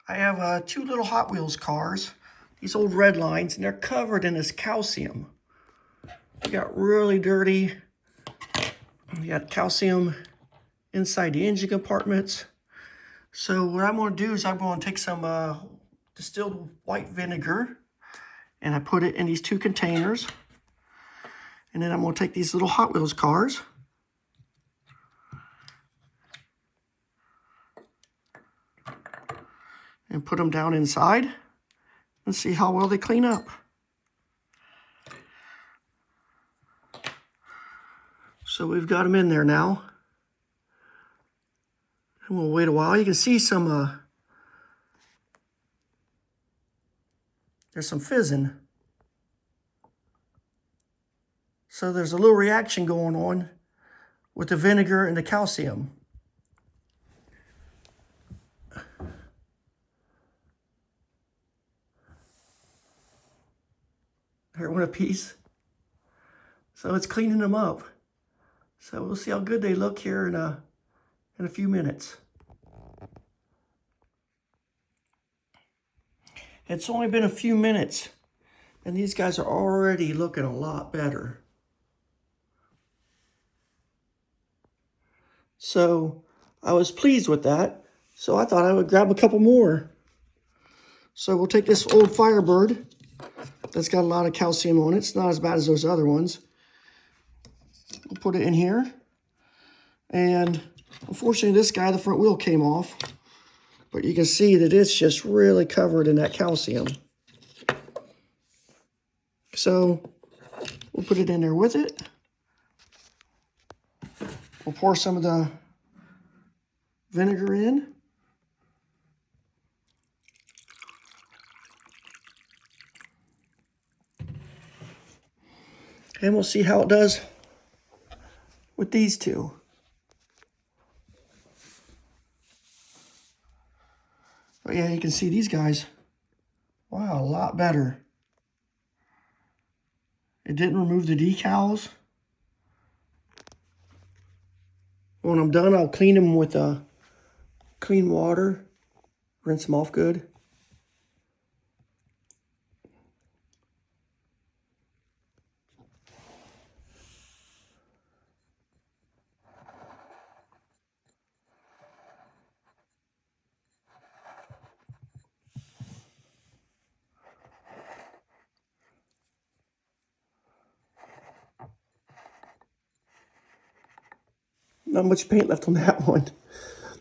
I have two little Hot Wheels cars, these old red lines, and they're covered in this calcium. They got really dirty. You got calcium inside the engine compartments. So what I'm going to do is I'm going to take some distilled white vinegar, and I put it in these two containers. And then I'm going to take these little Hot Wheels cars, and put them down inside and see how well they clean up. So we've got them in there now. And we'll wait a while. You can see some, there's some fizzing. So there's a little reaction going on with the vinegar and the calcium. They're one apiece. So it's cleaning them up. So we'll see how good they look here in a few minutes. It's only been a few minutes, and these guys are already looking a lot better. So I was pleased with that. So I thought I would grab a couple more. So we'll take this old Firebird that's got a lot of calcium on it. It's not as bad as those other ones. We'll put it in here. And unfortunately, this guy, the front wheel came off. But you can see that it's just really covered in that calcium. So we'll put it in there with it. We'll pour some of the vinegar in. And we'll see how it does with these two. But yeah, you can see these guys, wow, a lot better. It didn't remove the decals. When I'm done, I'll clean them with clean water, rinse them off good. Not much paint left on that one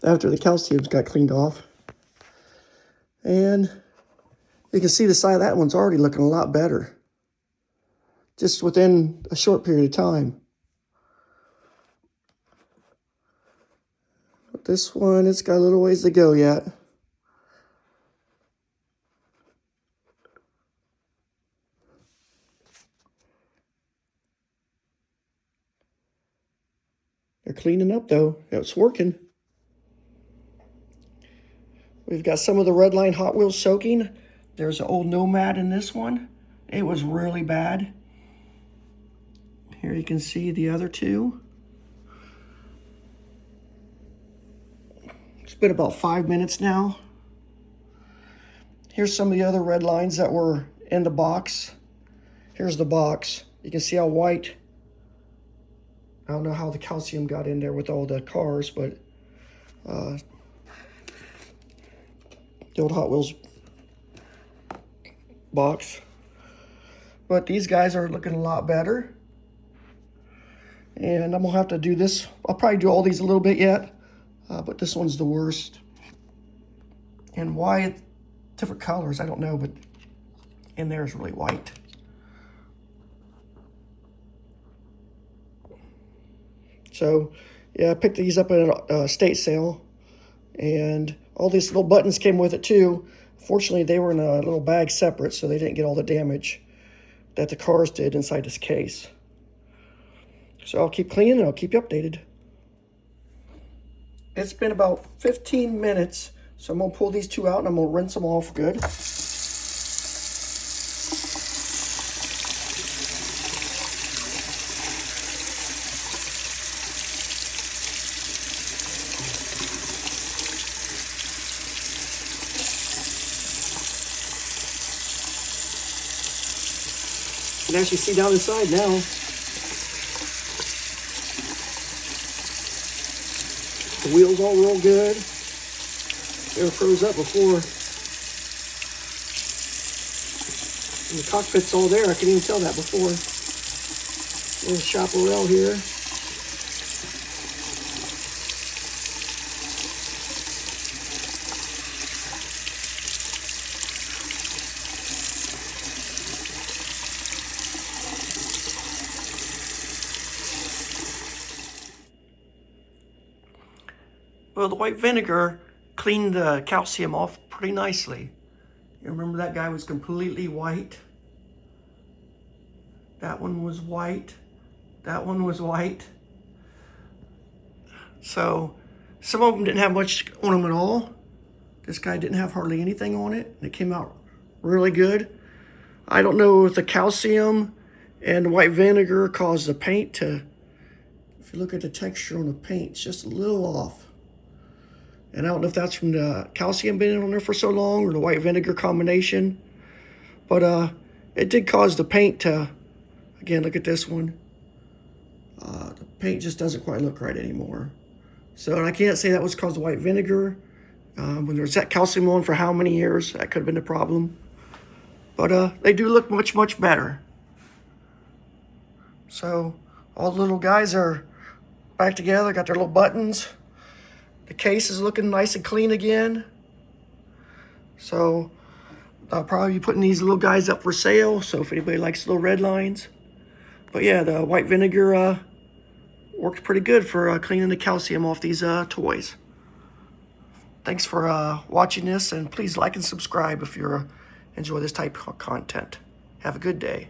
after the calciums got cleaned off. And you can see the side of that one's already looking a lot better, just within a short period of time. But this one, it's got a little ways to go yet. They're cleaning up though. It's working. We've got some of the red line Hot Wheels soaking. There's an old Nomad in this one. It was really bad. Here you can see the other two. It's been about 5 minutes now. Here's some of the other red lines that were in the box. Here's the box. You can see how white. I don't know how the calcium got in there with all the cars, but the old Hot Wheels box. But these guys are looking a lot better. And I'm going to have to do this. I'll probably do all these a little bit yet, but this one's the worst. And why it's different colors, I don't know, but in there is really white. So, yeah, I picked these up at a estate sale, and all these little buttons came with it too. Fortunately, they were in a little bag separate, so they didn't get all the damage that the cars did inside this case. So I'll keep cleaning and I'll keep you updated. It's been about 15 minutes, so I'm going to pull these two out and I'm going to rinse them off good. can actually see down inside now. The wheels all roll good. They were froze up before. And the cockpit's all there. I couldn't even tell that before. Little chaparral here. Well, the white vinegar cleaned the calcium off pretty nicely. You remember that guy was completely white. That one was white. That one was white. So some of them didn't have much on them at all. This guy didn't have hardly anything on it. And it came out really good. I don't know if the calcium and the white vinegar caused the paint to, if you look at the texture on the paint, it's just a little off. And I don't know if that's from the calcium being on there for so long or the white vinegar combination. But it did cause the paint to, again, look at this one. The paint just doesn't quite look right anymore. So, and I can't say that was caused of white vinegar. When there's that calcium on for how many years, that could have been the problem. But they do look much, much better. So all the little guys are back together, got their little buttons. The case is looking nice and clean again. So I'll probably be putting these little guys up for sale. So if anybody likes little red lines. But yeah, the white vinegar works pretty good for cleaning the calcium off these toys. Thanks for watching this, and please like and subscribe if you enjoy this type of content. Have a good day.